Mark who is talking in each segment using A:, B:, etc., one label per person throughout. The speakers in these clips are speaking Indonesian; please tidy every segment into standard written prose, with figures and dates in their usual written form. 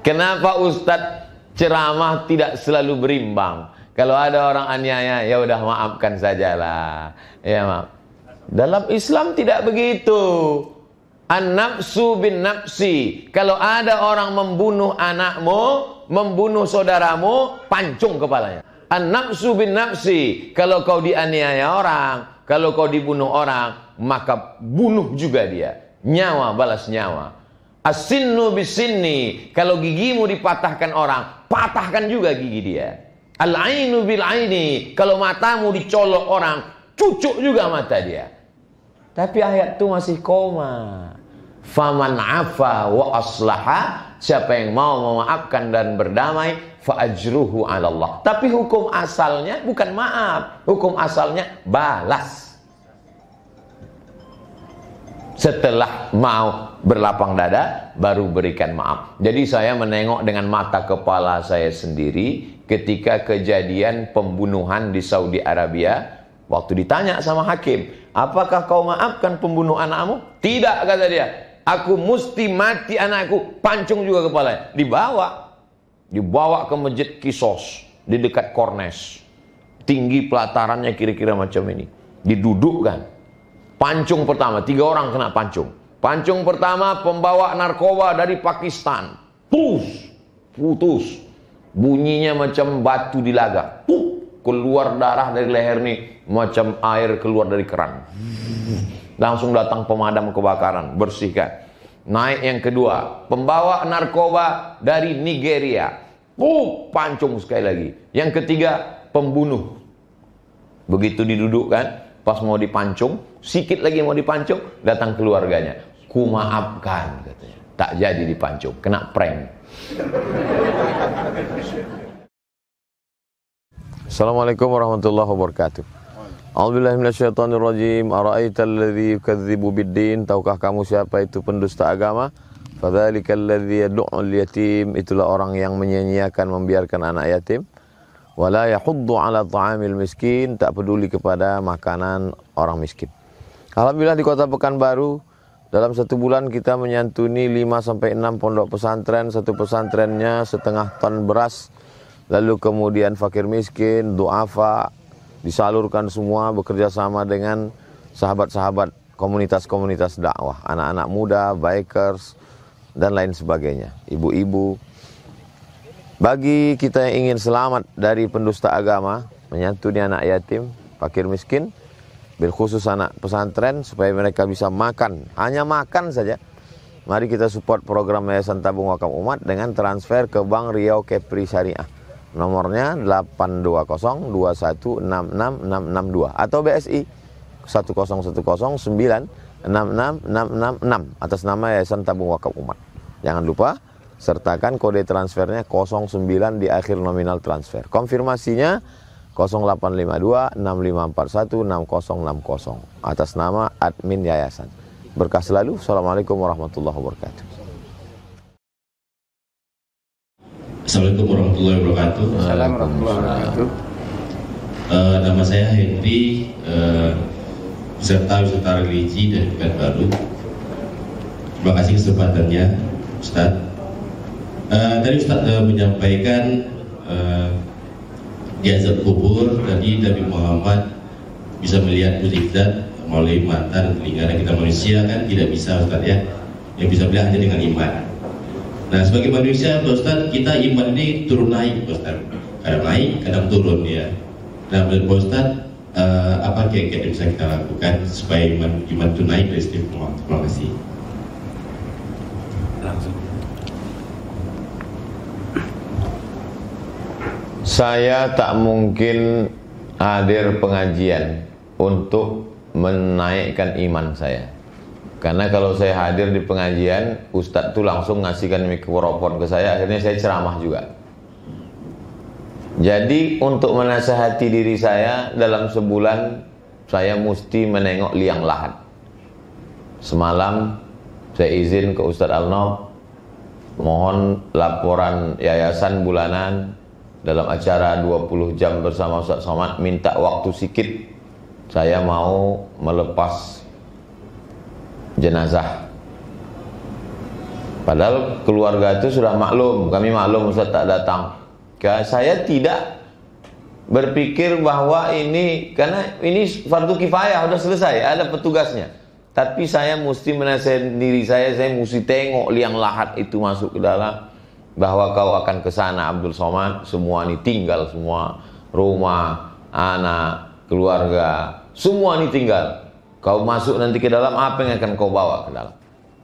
A: Kenapa Ustadz ceramah tidak selalu berimbang? Kalau ada orang aniaya, ya udah maafkan sajalah. Ya maaf. Dalam Islam tidak begitu. An-nafsu bin nafsi. Kalau ada orang membunuh anakmu, membunuh saudaramu, pancung kepalanya. An-nafsu bin nafsi. Kalau kau dianiaya orang, kalau kau dibunuh orang, maka bunuh juga dia. Nyawa balas nyawa. As-sinnu bis-sinni. Kalau gigimu dipatahkan orang, patahkan juga gigi dia. Al-ainu bil-aini. Kalau matamu dicolok orang, cucuk juga mata dia. Tapi ayat itu masih koma. Faman afa wa aslaha. Siapa yang mau memaafkan dan berdamai, fa ajruhu 'ala Allah. Tapi hukum asalnya bukan maaf, hukum asalnya balas. Setelah mau berlapang dada, baru berikan maaf. Jadi saya menengok dengan mata kepala saya sendiri ketika kejadian pembunuhan di Saudi Arabia. Waktu ditanya sama hakim, apakah kau maafkan pembunuh anakmu? Tidak, kata dia. Aku mesti mati anakku, pancung juga kepalanya. Dibawa ke masjid Kisos di dekat Kornes. Tinggi pelatarannya kira-kira macam ini. Didudukkan. Pancung pertama, 3 orang kena pancung. Pancung pertama pembawa narkoba dari Pakistan. Putus. Bunyinya macam batu dilaga. Keluar darah dari leher nih, macam air keluar dari keran. Langsung datang pemadam kebakaran, bersihkan. Naik yang kedua, pembawa narkoba dari Nigeria. Pancung sekali lagi. Yang ketiga, pembunuh. Begitu didudukkan, pas mau dipancung, sikit lagi mau dipancung, datang keluarganya. Ku maafkan, katanya. Tak jadi dipancung, kena prank. Assalamualaikum warahmatullahi wabarakatuh. A'udzubillahi minasyaitonirrajim. Ara'aital ladzi yukadzibu biddin. Tahukah kamu siapa itu pendusta agama? Fadzalikal ladzi yad'ul yatim. Itulah orang yang menyia-nyiakan, membiarkan anak yatim. Wala yahuddu 'ala ta'amil miskin. Tak peduli kepada makanan orang miskin. Alhamdulillah di Kota Pekanbaru dalam 1 bulan kita menyantuni 5-6 pondok pesantren. Satu pesantrennya setengah ton beras. Lalu kemudian fakir miskin, du'afa, disalurkan semua bekerja sama dengan sahabat-sahabat komunitas-komunitas dakwah, anak-anak muda, bikers, dan lain sebagainya, ibu-ibu. Bagi kita yang ingin selamat dari pendusta agama, menyantuni anak yatim, fakir miskin, bil khusus anak pesantren, supaya mereka bisa makan, hanya makan saja. Mari kita support program Yayasan Tabung Wakaf Umat dengan transfer ke Bank Riau Kepri Syariah. Nomornya 82021666662 atau BSI 101096666 atas nama Yayasan Tabung Wakaf Umat. Jangan lupa sertakan kode transfernya 09 di akhir nominal transfer. Konfirmasinya 085265416060 atas nama admin yayasan. Berkah selalu. Assalamualaikum warahmatullahi wabarakatuh.
B: Assalamualaikum warahmatullahi wabarakatuh.
C: Assalamualaikum warahmatullahi wabarakatuh.
B: Nama saya Henry, peserta wisata religi dari Pekanbaru. Terima kasih kesempatannya, Ustaz. Tadi Ustaz menyampaikan di azab kubur tadi Nabi Muhammad bisa melihat mukjizat melalui mata dan telinga, dan kita manusia kan tidak bisa, Ustaz ya. Yang bisa melihat hanya dengan iman. Nah, sebagai manusia, Pak Ustaz, kita iman ini turun naik, Pak Ustaz. Kadang naik, kadang turun ya. Nah, menurut Pak Ustaz, apa kira-kira yang bisa kita lakukan supaya iman itu naik dari istiqomah? Terima kasih.
C: Langsung.
A: Saya tak mungkin hadir pengajian untuk menaikkan iman saya. Karena kalau saya hadir di pengajian, Ustadz tuh langsung ngasihkan mikrofon ke saya, akhirnya saya ceramah juga. Jadi untuk menasihati diri saya, dalam sebulan saya mesti menengok liang lahat. Semalam saya izin ke Ustadz Al-Nob, mohon laporan yayasan bulanan dalam acara 20 jam bersama Ustadz Somad, minta waktu sikit. Saya mau melepas jenazah Padahal keluarga itu sudah maklum, kami maklum Ustaz tak datang. Saya tidak berpikir bahwa ini, karena ini fardu kifayah, sudah selesai, ada petugasnya. Tapi saya mesti menasihati diri saya mesti tengok liang lahat itu masuk ke dalam, bahwa kau akan ke sana Abdul Somad, semua ini tinggal, semua rumah, anak, keluarga, semua ini tinggal. Kau masuk nanti ke dalam, apa yang akan kau bawa ke dalam?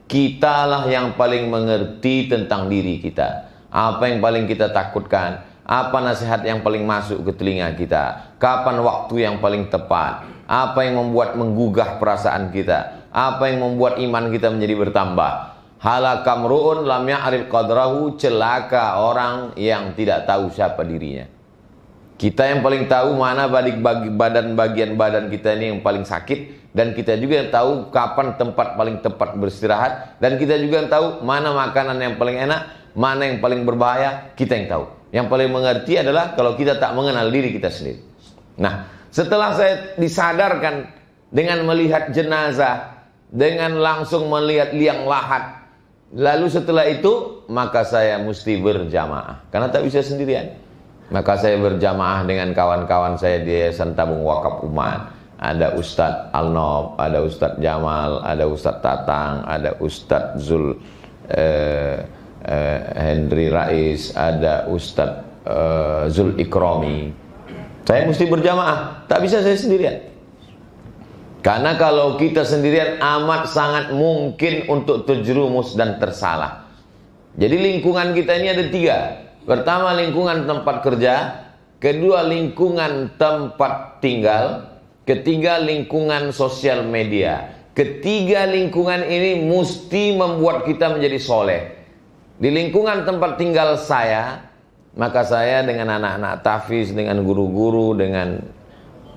A: Kitalah yang paling mengerti tentang diri kita. Apa yang paling kita takutkan? Apa nasihat yang paling masuk ke telinga kita? Kapan waktu yang paling tepat? Apa yang membuat menggugah perasaan kita? Apa yang membuat iman kita menjadi bertambah? Halakamru'un lam ya'rif qadrahu, celaka orang yang tidak tahu siapa dirinya. Kita yang paling tahu mana bagian badan kita ini yang paling sakit, dan kita juga yang tahu kapan tempat paling tepat beristirahat, dan kita juga yang tahu mana makanan yang paling enak, mana yang paling berbahaya, kita yang tahu. Yang paling mengerti adalah kalau kita tak mengenal diri kita sendiri. Nah, setelah saya disadarkan dengan melihat jenazah, dengan langsung melihat liang lahat, lalu setelah itu maka saya mesti berjamaah, karena tak bisa sendirian. Maka saya berjamaah dengan kawan-kawan saya di Yayasan Tabung Wakaf Umat. Ada Ustadz Alnob, ada Ustadz Jamal, ada Ustadz Tatang, ada Ustadz Henry Rais, ada Ustadz Zul Ikromi. Saya mesti berjamaah, tak bisa saya sendirian. Karena kalau kita sendirian amat sangat mungkin untuk terjerumus dan tersalah. Jadi lingkungan kita ini ada 3. Pertama, lingkungan tempat kerja. Kedua, lingkungan tempat tinggal. Ketiga, lingkungan sosial media. Ketiga lingkungan ini mesti membuat kita menjadi soleh. Di lingkungan tempat tinggal saya, maka saya dengan anak-anak tahfiz, dengan guru-guru,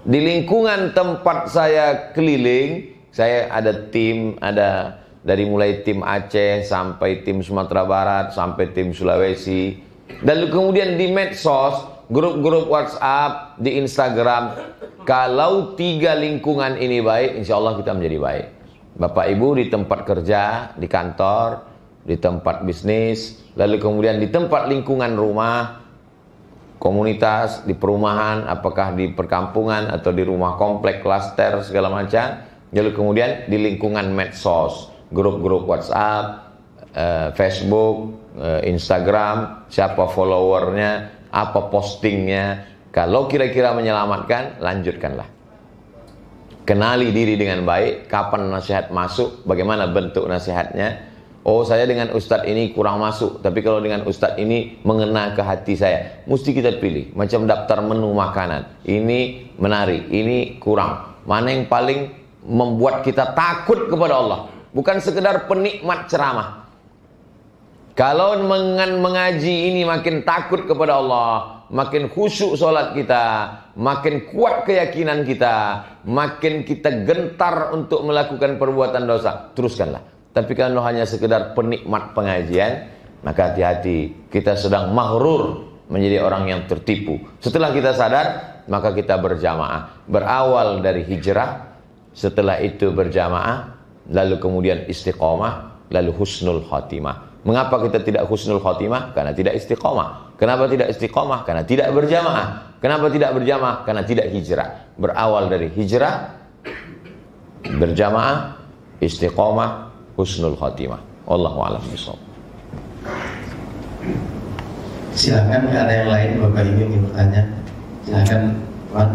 A: di lingkungan tempat saya keliling, saya ada tim, ada dari mulai tim Aceh sampai tim Sumatera Barat sampai tim Sulawesi. Dan kemudian di medsos, grup-grup WhatsApp, di Instagram. Kalau 3 lingkungan ini baik, insya Allah kita menjadi baik. Bapak Ibu di tempat kerja, di kantor, di tempat bisnis, lalu kemudian di tempat lingkungan rumah, komunitas, di perumahan, apakah di perkampungan atau di rumah komplek, klaster, segala macam. Lalu kemudian di lingkungan medsos, grup-grup WhatsApp, Facebook, Instagram, siapa followernya, apa postingnya. Kalau kira-kira menyelamatkan, lanjutkanlah. Kenali diri dengan baik, kapan nasihat masuk, bagaimana bentuk nasihatnya. Oh, saya dengan ustadz ini kurang masuk, tapi kalau dengan ustadz ini mengena ke hati saya. Mesti kita pilih, macam daftar menu makanan. Ini menarik, ini kurang. Mana yang paling membuat kita takut kepada Allah. Bukan sekedar penikmat ceramah. Kalau mengaji ini makin takut kepada Allah, makin khusyuk sholat kita, makin kuat keyakinan kita, makin kita gentar untuk melakukan perbuatan dosa, teruskanlah. Tapi kalau hanya sekedar penikmat pengajian, maka hati-hati, kita sedang maghrur, menjadi orang yang tertipu. Setelah kita sadar, maka kita berjamaah. Berawal dari hijrah, setelah itu berjamaah, lalu kemudian istiqomah, lalu husnul khatimah. Mengapa kita tidak husnul khatimah? Karena tidak istiqomah. Kenapa tidak istiqomah? Karena tidak berjamaah. Kenapa tidak berjamaah? Karena tidak hijrah. Berawal dari hijrah, berjamaah, istiqomah, husnul khatimah. Wallahu a'lam bishawab.
D: Silakan, ada yang lain Bapak Ibu yang ingin bertanya. Silakan Pak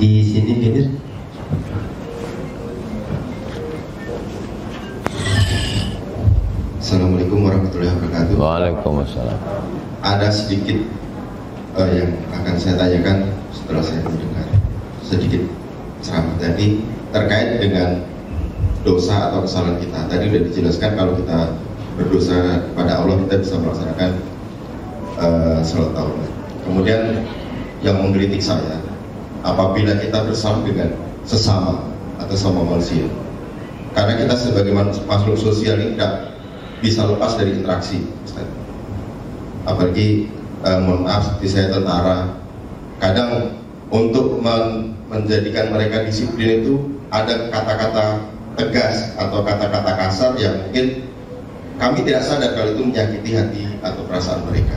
D: di sini hadir.
E: Assalamualaikum warahmatullahi wabarakatuh.
A: Waalaikumsalam.
E: Ada sedikit yang akan saya tanyakan setelah saya mendengar sedikit ceramah tadi terkait dengan dosa atau kesalahan kita. Tadi sudah dijelaskan kalau kita berdosa kepada Allah kita bisa melaksanakan salat taubat. Kemudian yang mengkritik saya, apabila kita bersalah dengan sesama atau sama manusia, karena kita sebagai makhluk sosial ini tidak bisa lepas dari interaksi, Ustaz. Apalagi mohon maaf, seperti saya tentara, kadang untuk menjadikan mereka disiplin itu ada kata-kata tegas atau kata-kata kasar yang mungkin kami tidak sadar kalau itu menyakiti hati atau perasaan mereka.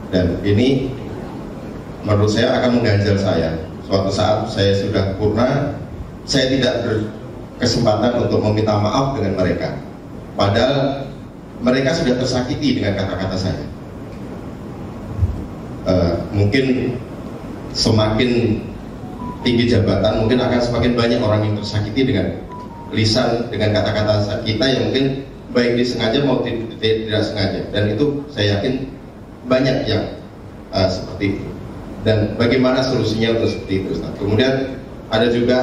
E: Dan ini menurut saya akan mengganjal saya. Suatu saat saya sudah purna, saya tidak berkesempatan untuk meminta maaf dengan mereka. Padahal mereka sudah tersakiti dengan kata-kata saya. Mungkin semakin tinggi jabatan, mungkin akan semakin banyak orang yang tersakiti dengan lisan, dengan kata-kata kita yang mungkin baik disengaja maupun tidak sengaja. Dan itu saya yakin banyak yang seperti itu. Dan bagaimana solusinya untuk seperti itu, Ustaz? Kemudian ada juga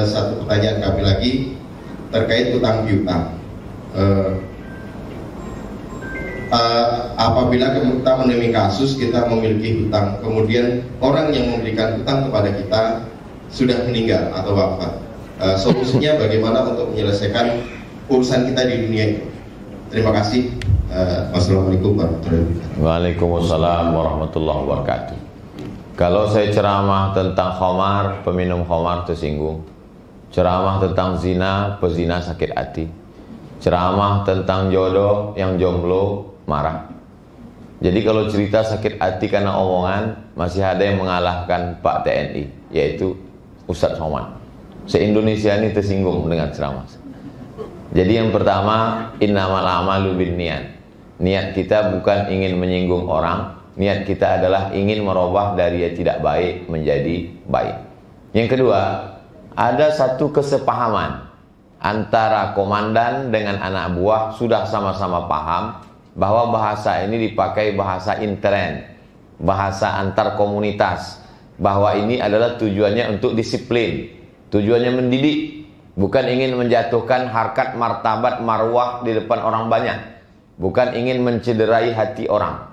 E: satu pertanyaan kami lagi terkait hutang piutang. Apabila kita menemui kasus kita memiliki hutang, kemudian orang yang memberikan hutang kepada kita sudah meninggal atau wafat, solusinya bagaimana untuk menyelesaikan urusan kita di dunia itu? Terima kasih. Wassalamualaikum warahmatullahi wabarakatuh.
A: Waalaikumsalam warahmatullahi wabarakatuh. Kalau saya ceramah tentang khamar, peminum khamar tersinggung. Ceramah tentang zina, pezina sakit hati. Ceramah tentang jodoh, yang jomblo marah. Jadi kalau cerita sakit hati karena omongan, masih ada yang mengalahkan Pak TNI, yaitu Ustadz Somad. Se-Indonesia ini tersinggung dengan ceramah. Jadi yang pertama, innamal a'malu binniyat. Niat kita bukan ingin menyinggung orang, niat kita adalah ingin merubah dari yang tidak baik menjadi baik. Yang kedua, ada satu kesepahaman antara komandan dengan anak buah, sudah sama-sama paham bahwa bahasa ini dipakai bahasa intern, bahasa antar komunitas, bahwa ini adalah tujuannya untuk disiplin, tujuannya mendidik, bukan ingin menjatuhkan harkat, martabat, marwah di depan orang banyak, bukan ingin mencederai hati orang.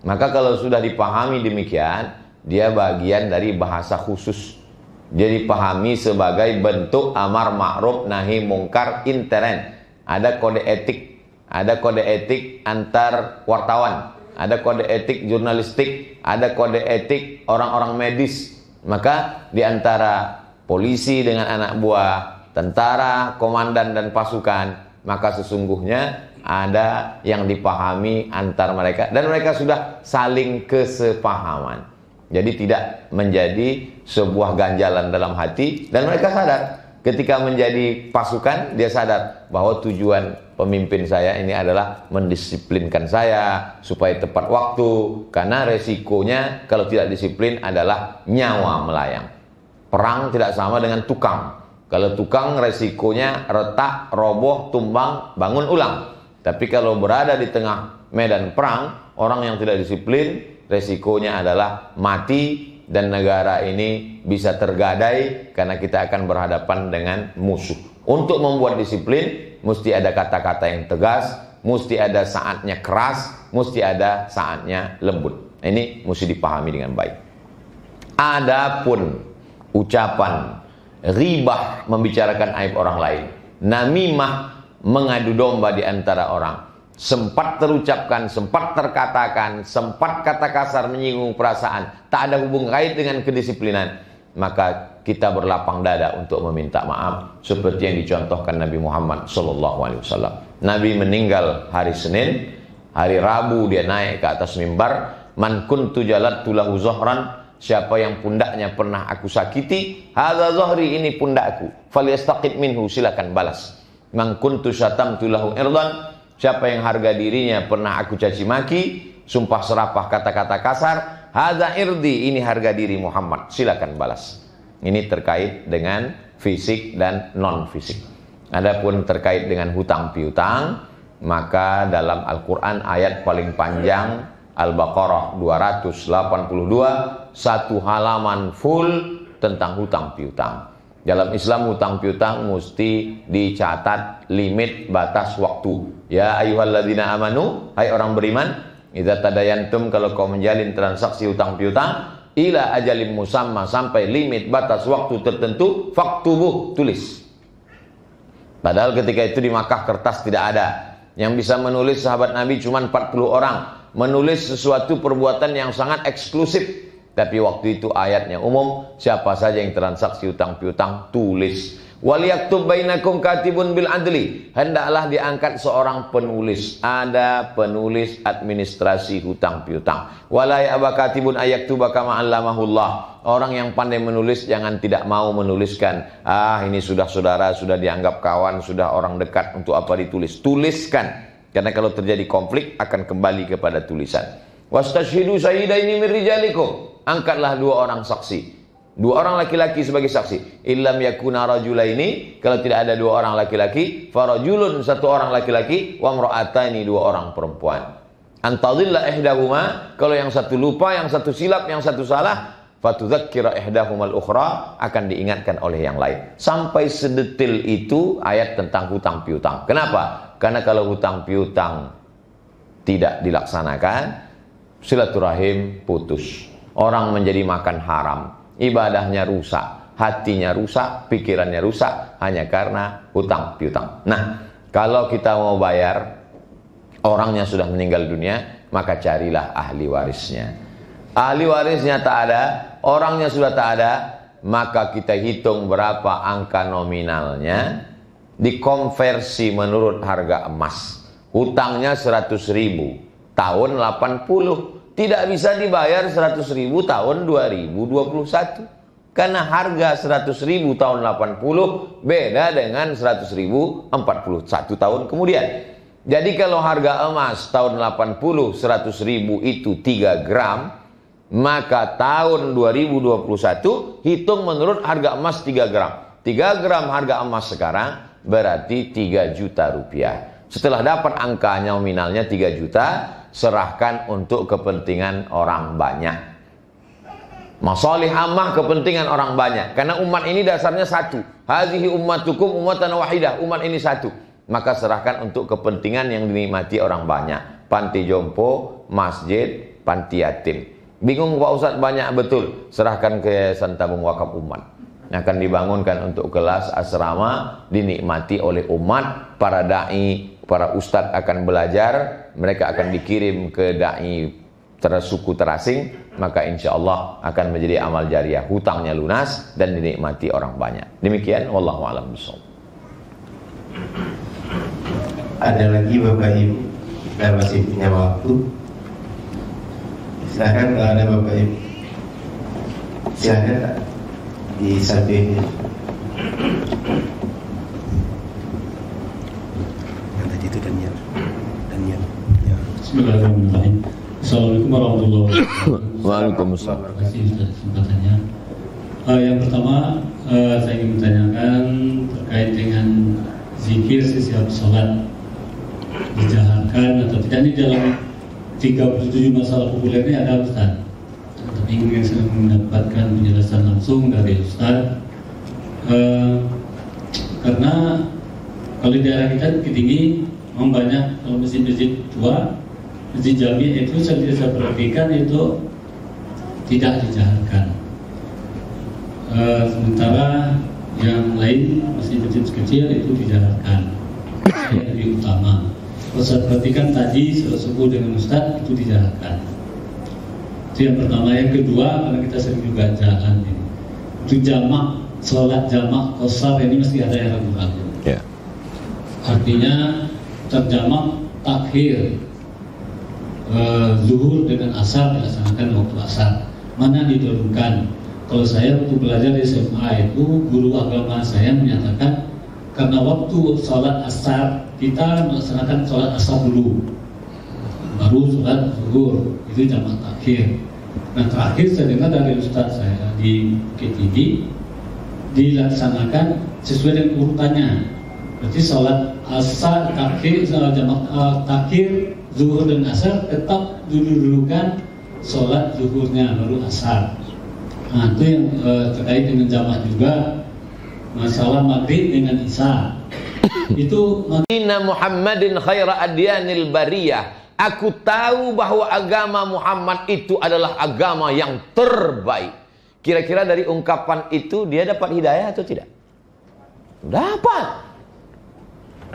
A: Maka kalau sudah dipahami demikian, dia bagian dari bahasa khusus. Dia dipahami sebagai bentuk amar ma'ruf nahi mungkar intern. Ada kode etik antar wartawan, ada kode etik jurnalistik, ada kode etik orang-orang medis. Maka di antara polisi dengan anak buah, tentara, komandan dan pasukan, maka sesungguhnya ada yang dipahami antar mereka dan mereka sudah saling kesepahaman. Jadi tidak menjadi sebuah ganjalan dalam hati, dan mereka sadar ketika menjadi pasukan, dia sadar bahwa tujuan pemimpin saya ini adalah mendisiplinkan saya supaya tepat waktu, karena resikonya kalau tidak disiplin adalah nyawa melayang. Perang tidak sama dengan tukang. Kalau tukang resikonya retak, roboh, tumbang, bangun ulang. Tapi kalau berada di tengah medan perang, orang yang tidak disiplin, resikonya adalah mati, dan negara ini bisa tergadai karena kita akan berhadapan dengan musuh. Untuk membuat disiplin, mesti ada kata-kata yang tegas, mesti ada saatnya keras, mesti ada saatnya lembut. Ini mesti dipahami dengan baik. Adapun ucapan ghibah, membicarakan aib orang lain, namimah, mengadu domba di antara orang, sempat terucapkan, sempat terkatakan, sempat kata kasar menyinggung perasaan, tak ada hubungan kait dengan kedisiplinan, maka kita berlapang dada untuk meminta maaf, seperti yang dicontohkan Nabi Muhammad SAW. Nabi meninggal hari Senin, hari Rabu dia naik ke atas mimbar, man kuntu jalattu lahu zuhran, siapa yang pundaknya pernah aku sakiti, hadza zuhri, ini pundakku, falyastaqid minhu, silakan balas. Man kuntu syatamtu lahu irdan, siapa yang harga dirinya pernah aku caci maki, sumpah serapah, kata-kata kasar, hadza irdi, ini harga diri Muhammad, silakan balas. Ini terkait dengan fisik dan non fisik. Adapun terkait dengan hutang piutang, maka dalam Al-Quran ayat paling panjang Al-Baqarah 282, satu halaman full tentang hutang piutang. Dalam Islam hutang piutang mesti dicatat limit batas waktu. Ya ayyuhalladzina amanu, hai orang beriman, idza tadayantum, kalau kau menjalin transaksi hutang piutang, ila ajalin musamma, sampai limit batas waktu tertentu, faktubuh, tulis. Padahal ketika itu di Makkah kertas tidak ada. Yang bisa menulis sahabat Nabi cuma 40 orang, menulis sesuatu perbuatan yang sangat eksklusif. Tapi waktu itu ayatnya umum, siapa saja yang transaksi hutang piutang tulis. Waliyaktub bainakum katibun bil adli. Hendaklah diangkat seorang penulis. Ada penulis administrasi hutang piutang. Wala ya'ba katibun ayaktuba kama 'allamahullah. Orang yang pandai menulis jangan tidak mau menuliskan. Ini sudah saudara, sudah dianggap kawan, sudah orang dekat, untuk apa ditulis? Tuliskan. Karena kalau terjadi konflik akan kembali kepada tulisan. Wastashhidu syahidaini min rijalikum. Angkatlah 2 orang saksi. 2 orang laki-laki sebagai saksi. Illam yakuna rajulaini, kalau tidak ada 2 orang laki-laki, farajulun 1 orang laki-laki, wa imra'ataini 2 orang perempuan. Antadilla ihdahuma, kalau yang satu lupa, yang satu silap, yang satu salah, fatudzakkira ihdahumal ukhra, akan diingatkan oleh yang lain. Sampai sedetil itu ayat tentang hutang piutang. Kenapa? Karena kalau hutang piutang tidak dilaksanakan, silaturahim putus. Orang menjadi makan haram. Ibadahnya rusak, hatinya rusak, pikirannya rusak, hanya karena hutang piutang. Nah, kalau kita mau bayar, orangnya sudah meninggal dunia, maka carilah ahli warisnya. Ahli warisnya tak ada, orangnya sudah tak ada, maka kita hitung berapa angka nominalnya, dikonversi menurut harga emas. Hutangnya 100.000, tahun 80. Tidak bisa dibayar 100.000 tahun 2021. Karena harga 100.000 tahun 80 beda dengan 100.000 41 tahun kemudian. Jadi kalau harga emas tahun 80 100.000 itu 3 gram, maka tahun 2021 hitung menurut harga emas 3 gram. 3 gram harga emas sekarang berarti 3 juta rupiah. Setelah dapat angka nominalnya 3 juta, serahkan untuk kepentingan orang banyak. Masalih ammah, kepentingan orang banyak. Karena umat ini dasarnya satu. Hazihi ummatukum ummatan wahidah. Umat ini satu. Maka serahkan untuk kepentingan yang dinikmati orang banyak. Panti jompo, masjid, panti yatim. Bingung Pak Ustadz, banyak betul. Serahkan ke Yayasan Tabung Wakaf Umat. Akan dibangunkan untuk kelas asrama, dinikmati oleh umat. Para da'i, para ustadz akan belajar, mereka akan dikirim ke da'i tersuku terasing, maka insya Allah akan menjadi amal jariah, hutangnya lunas dan dinikmati orang banyak. Demikian, wallahu a'lam bishawab.
D: Ada lagi Bapak Ibu, kita masih punya waktu. Silahkan kalau ada Bapak Ibu, silahkan di samping.
F: Bismillahirrahmanirrahim. Assalamualaikum warahmatullahi wabarakatuh.
A: Waalaikumsalam.
F: Terima kasih Ustaz kesempatannya. Yang pertama saya ingin bertanyakan terkait dengan zikir setiap sholat, dijaharkan atau tidak. Ini dalam 37 masalah populer ini ada Ustaz. Tapi ingin saya mendapatkan penjelasan langsung dari Ustaz. Karena kalau di daerah kita Bukit Tinggi memang banyak, kalau masjid-masjid tua, masjid jami itu saya perhatikan itu tidak dijaharkan. Sementara yang lain masjid-masjid kecil itu dijaharkan. Yang lebih utama. Kalau saya perhatikan tadi subuh dengan Ustaz itu dijaharkan. Itu yang pertama. Yang kedua, karena kita sering juga jalan ini, itu jamak, sholat jamak qashar ini mesti ada yang ragu-ragu.
A: Ya.
F: Artinya terjamak takhir zuhur dengan asar dilaksanakan waktu asar. Mana didahulukan? Kalau saya waktu belajar di SMA itu, guru agama saya menyatakan karena waktu sholat asar kita melaksanakan sholat asar dulu, baru sholat zuhur, itu jamak takhir. Nah terakhir saya dengar dari Ustadz saya di Bukit Tinggi dilaksanakan sesuai dengan urutannya. Berarti sholat asar takhir, jamak takhir zuhur dan asar tetap dulu-dulukan sholat zuhurnya baru asar. Nah itu yang terkait dengan jamak juga, masalah maghrib dengan isya. Itu
A: Inna Muhammadin khaira adyanil bariyah. Aku tahu bahwa agama Muhammad itu adalah agama yang terbaik. Kira-kira dari ungkapan itu dia dapat hidayah atau tidak? Dapat.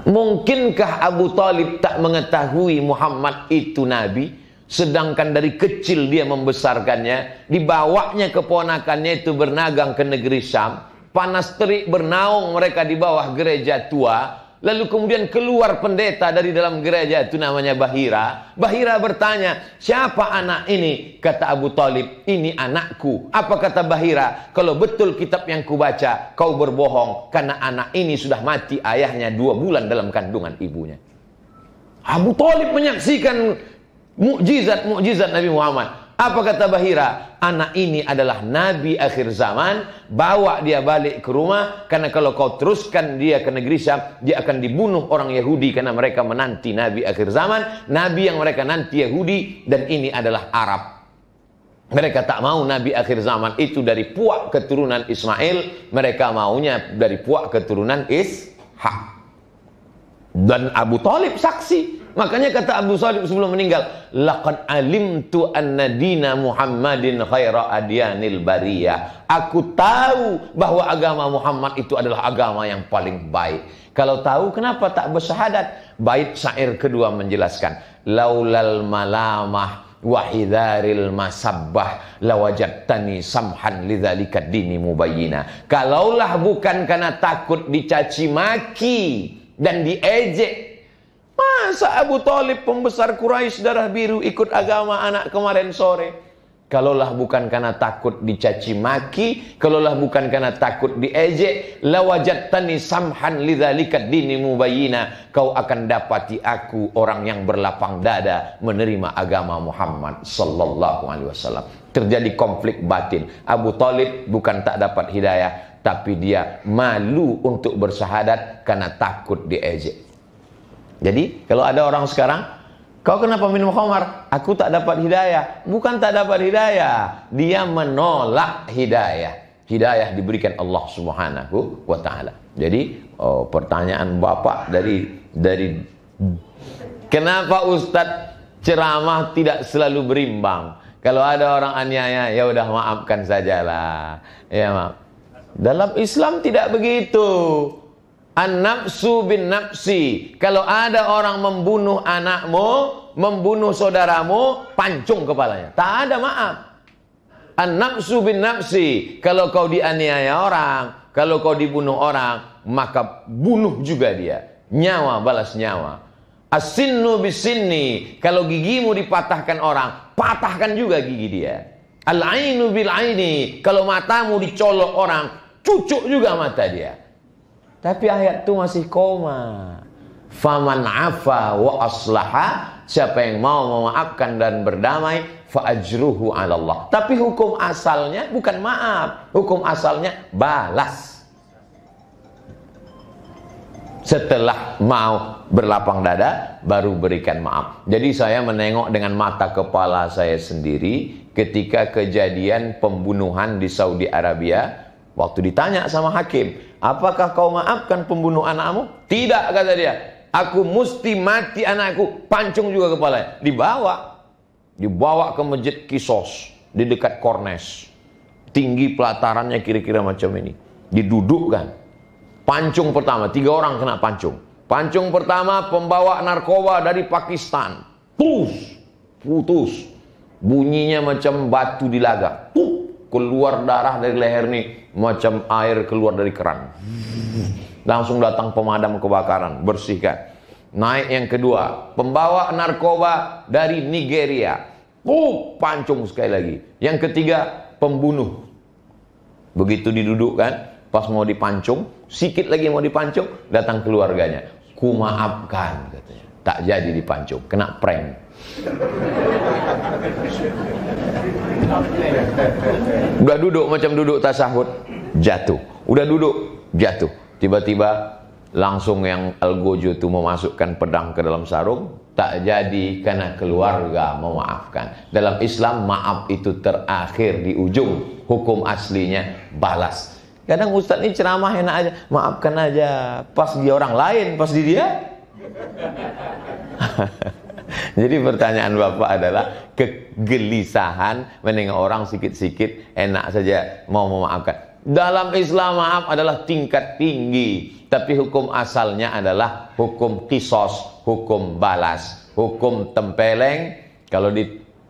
A: Mungkinkah Abu Talib tak mengetahui Muhammad itu Nabi? Sedangkan dari kecil dia membesarkannya, dibawanya keponakannya itu bernagang ke negeri Syam. panas terik bernaung mereka di bawah gereja tua. Lalu kemudian keluar pendeta dari dalam gereja itu namanya Bahira. Bahira bertanya, siapa anak ini? Kata Abu Talib, ini anakku. Apa kata Bahira? Kalau betul kitab yang kubaca, kau berbohong. Karena anak ini sudah mati ayahnya 2 bulan dalam kandungan ibunya. Abu Talib menyaksikan mukjizat Nabi Muhammad. Apa kata Bahira? Anak ini adalah Nabi akhir zaman. Bawa dia balik ke rumah. Karena kalau kau teruskan dia ke negeri Syam, dia akan dibunuh orang Yahudi. Karena mereka menanti Nabi akhir zaman. Nabi yang mereka nanti Yahudi. Dan ini adalah Arab. Mereka tak mau Nabi akhir zaman itu dari puak keturunan Ismail. Mereka maunya dari puak keturunan Ishak. Dan Abu Talib saksi. Makanya kata Abu Talib sebelum meninggal, laqad alimtu anna dina Muhammadin khaira adyanil bariyah. Aku tahu bahwa agama Muhammad itu adalah agama yang paling baik. Kalau tahu kenapa tak bersyahadat? Bait syair kedua menjelaskan, laulal malamah wahidharil masabbah lawajadtani samhan lidzalika dini mubayyina. Kalaulah bukan karena takut dicaci maki dan diejek, masa Abu Talib pembesar Quraisy darah biru ikut agama anak kemarin sore? Kalaulah bukan karena takut dicaci maki, kalaulah bukan karena takut diejek, lawajadtani samhan lidzalika dini mubayyina, kau akan dapati aku orang yang berlapang dada menerima agama Muhammad sallallahu alaihi wasallam. Terjadi konflik batin. Abu Talib bukan tak dapat hidayah, tapi dia malu untuk bersyahadat karena takut diejek. Jadi kalau ada orang sekarang, kau kenapa minum khamar? Aku tak dapat hidayah. Bukan tak dapat hidayah, dia menolak hidayah. Hidayah diberikan Allah Subhanahu wa taala. Jadi pertanyaan Bapak dari kenapa Ustadz ceramah tidak selalu berimbang? Kalau ada orang aniaya, ya udah maafkan sajalah. Ya maaf. Dalam Islam tidak begitu. An-nafsu bin nafsi. Kalau ada orang membunuh anakmu, membunuh saudaramu, pancung kepalanya. Tak ada maaf. An-nafsu bin nafsi. Kalau kau dianiaya orang, kalau kau dibunuh orang, maka bunuh juga dia. Nyawa balas nyawa. As-sinnu bis-sinni. Kalau gigimu dipatahkan orang, patahkan juga gigi dia. Al-ainu bil-aini. Kalau matamu dicolok orang, cucuk juga mata dia. Tapi ayat itu masih koma. Faman afa wa aslaha, siapa yang mau memaafkan dan berdamai, fa ajruhu 'ala Allah. Tapi hukum asalnya bukan maaf, hukum asalnya balas. Setelah mau berlapang dada, baru berikan maaf. Jadi saya menengok dengan mata kepala saya sendiri ketika kejadian pembunuhan di Saudi Arabia. Waktu ditanya sama hakim, apakah kau maafkan pembunuh anakmu? Tidak, kata dia. Aku mesti mati anakku, pancung juga kepalanya. Dibawa ke masjid Kisos di dekat Kornes. Tinggi pelatarannya kira-kira macam ini. Didudukkan. Pancung pertama, 3 orang kena pancung. Pancung pertama pembawa narkoba dari Pakistan. Putus. Bunyinya macam batu dilagak. Keluar darah dari leher nih, macam air keluar dari keran. Langsung datang pemadam kebakaran, bersihkan. Naik yang kedua, pembawa narkoba dari Nigeria. Pancung sekali lagi. Yang ketiga, pembunuh. Begitu didudukkan, pas mau dipancung, sikit lagi mau dipancung, datang keluarganya. Ku maafkan, katanya. Tak jadi dipancung, kena prank. Udah duduk macam duduk tasyahud, jatuh. Udah duduk, jatuh. Tiba-tiba langsung yang Algojo itu memasukkan pedang ke dalam sarung. Tak jadi karena keluarga memaafkan. Dalam Islam maaf itu terakhir di ujung. Hukum aslinya balas. Kadang Ustadz ini ceramah enak aja, maafkan aja. Pas dia orang lain, pas di dia. Jadi pertanyaan Bapak adalah kegelisahan menengok orang sikit-sikit enak saja mau memaafkan. Dalam Islam maaf adalah tingkat tinggi, tapi hukum asalnya adalah hukum kisos, hukum balas, hukum tempeleng. Kalau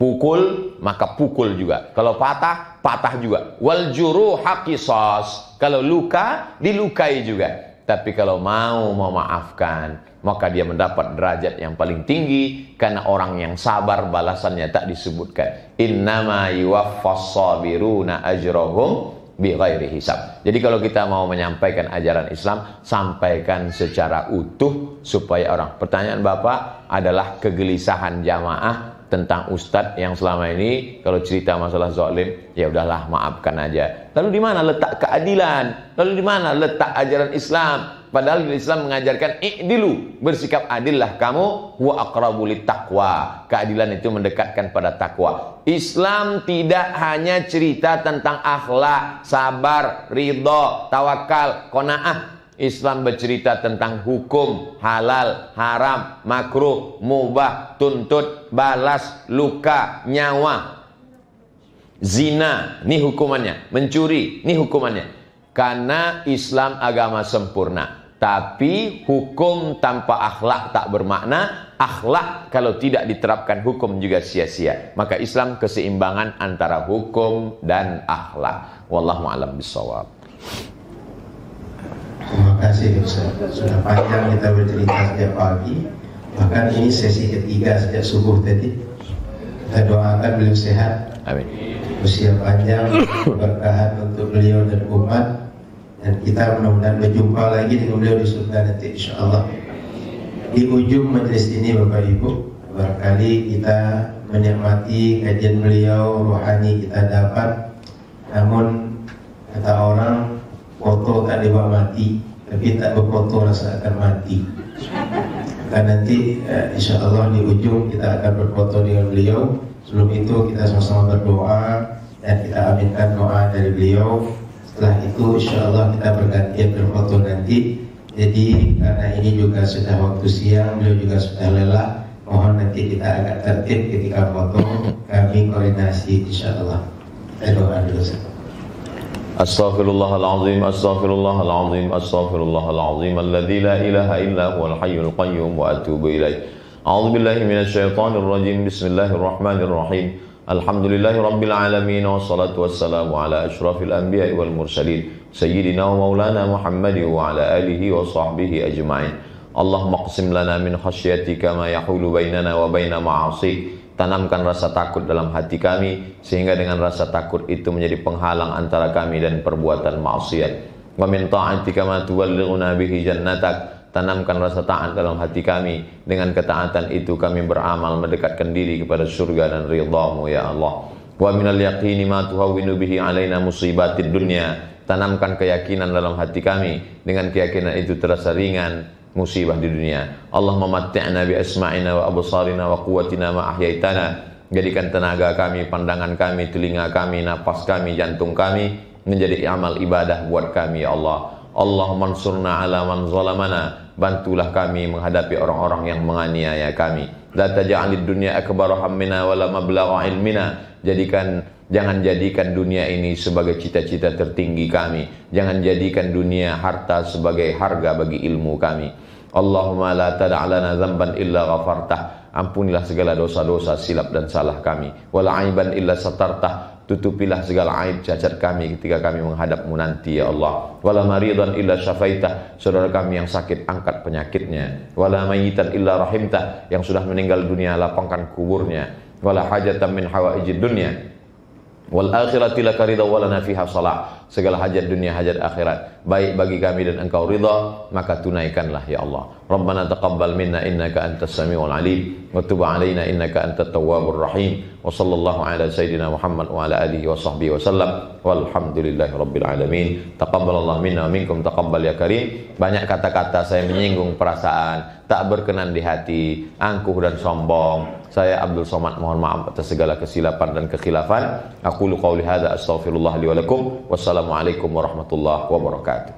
A: pukul, maka pukul juga. Kalau patah, patah juga. Wal juruha qisas. Kalau luka, dilukai juga. Tapi kalau mau memaafkan, maka dia mendapat derajat yang paling tinggi, karena orang yang sabar balasannya tak disebutkan. Innama yuwaffas sabiruna ajrahum bighairi hisab. Jadi kalau kita mau menyampaikan ajaran Islam, sampaikan secara utuh supaya orang. Pertanyaan Bapak adalah kegelisahan jamaah tentang ustadz yang selama ini kalau cerita masalah zalim, ya udahlah maafkan aja. Lalu di mana letak keadilan? Lalu di mana letak ajaran Islam? Padahal Islam mengajarkan i'dilu, bersikap adillah kamu, wa aqrabu littaqwa. Keadilan itu mendekatkan pada takwa. Islam tidak hanya cerita tentang akhlak, sabar, ridho, tawakal, qanaah. Islam bercerita tentang hukum, halal, haram, makruh, mubah, tuntut, balas, luka, nyawa, zina, ini hukumannya, mencuri, ini hukumannya. Karena Islam agama sempurna. Tapi hukum tanpa akhlak tak bermakna, akhlak kalau tidak diterapkan hukum juga sia-sia. Maka Islam keseimbangan antara hukum dan akhlak. Wallahu a'lam bishawab.
D: Terima kasih Ustaz. Sudah panjang kita bercerita sejak pagi. Bahkan ini sesi ketiga sejak subuh tadi. Kita doakan beliau sehat,
A: Amin.
D: usia panjang, keberkahan untuk beliau dan umat. Dan kita mudah-mudahan berjumpa lagi dengan beliau di surga nanti insyaAllah. Di ujung majelis ini Bapak Ibu, barangkali kita menikmati kajian beliau, rohani kita dapat. Namun kata orang, foto tak dibawa mati, tapi tak berfoto rasa akan mati. Dan nanti insya Allah di ujung kita akan berfoto dengan beliau. Sebelum itu kita sama-sama berdoa dan kita aminkan doa dari beliau. Setelah itu insya Allah kita bergantian berfoto nanti. Jadi karena ini juga sudah waktu siang, beliau juga sudah lelah, mohon nanti kita agak tertib ketika foto. Kami koordinasi insya Allah. Kita doa dulu.
A: Astaghfirullahaladzim, astaghfirullahaladzim, astaghfirullahaladzim, alladzi la ilaha illa huwal hayyul qayyum wa atubu ilaih. A'udzubillahi minasyaitonir rajim. Bismillahirrahmanirrahim. Alhamdulillahi rabbil alamin, wassalatu wassalamu ala asyrafil anbiya'i wal mursalin, sayyidina wa maulana Muhammadin wa ala alihi wa sahbihi ajma'in. Allahumma qsim lana min khasyatika ma yahulu bainana wa baina ma'asik. Tanamkan rasa takut dalam hati kami, sehingga dengan rasa takut itu menjadi penghalang antara kami dan perbuatan maksiat. Wa min ta'atika ma tuballighuna bihi jannatak. Tanamkan rasa taat dalam hati kami, dengan ketaatan itu kami beramal mendekatkan diri kepada surga dan ridha-Mu ya Allah. Wa minal yaqini ma tuhawwinu bihi alaina musibatid dunya. Tanamkan keyakinan dalam hati kami, dengan keyakinan itu terasa ringan musibah di dunia. Allahumma matti'na bi asma'ina wa absarina wa quwwatina ma ahyaitana. Jadikan tenaga kami, pandangan kami, telinga kami, napas kami, jantung kami menjadi amal ibadah buat kami ya Allah. Allahumma ansurna ala man zalamana. Bantulah kami menghadapi orang-orang yang menganiaya kami. La taj'alid dunya akbar hammina wa la mablagha ilmina. Jangan jadikan dunia ini sebagai cita-cita tertinggi kami. Jangan jadikan dunia harta sebagai harga bagi ilmu kami. Allahumma la tada' lana dzamban illa ghafartah. Ampunilah segala dosa-dosa, silap dan salah kami. Wala aiban illa satartah. Tutupilah segala aib cacat kami ketika kami menghadap-Mu nanti ya Allah. Wala maridan illa syafaitah. Saudara kami yang sakit, angkat penyakitnya. Wala mayyitan illa rahimtah. Yang sudah meninggal dunia, lapangkan kuburnya. Wala hajatan min hawaijid dunya wal akhirati laka ridha wa lana fiha salah. Segala hajat dunia, hajat akhirat baik bagi kami dan Engkau ridha, maka tunaikanlah ya Allah. Rabbana taqabbal minna innaka antas samiul alim wa tub alaina innaka antat tawwabur rahim. Wa sallallahu ala sayyidina Muhammad wa ala alihi wa sahbihi wasallam. Walhamdulillahi rabbil alamin. Taqabbalallahu minna wa minkum taqabbal ya karim. Banyak kata-kata saya menyinggung perasaan, tak berkenan di hati, angkuh dan sombong. Saya Abdul Somad mohon maaf atas segala kesilapan dan kekhilafan. Aqulu qauli hadza astaghfirullah li wa lakum. Wassalamualaikum warahmatullahi wabarakatuh.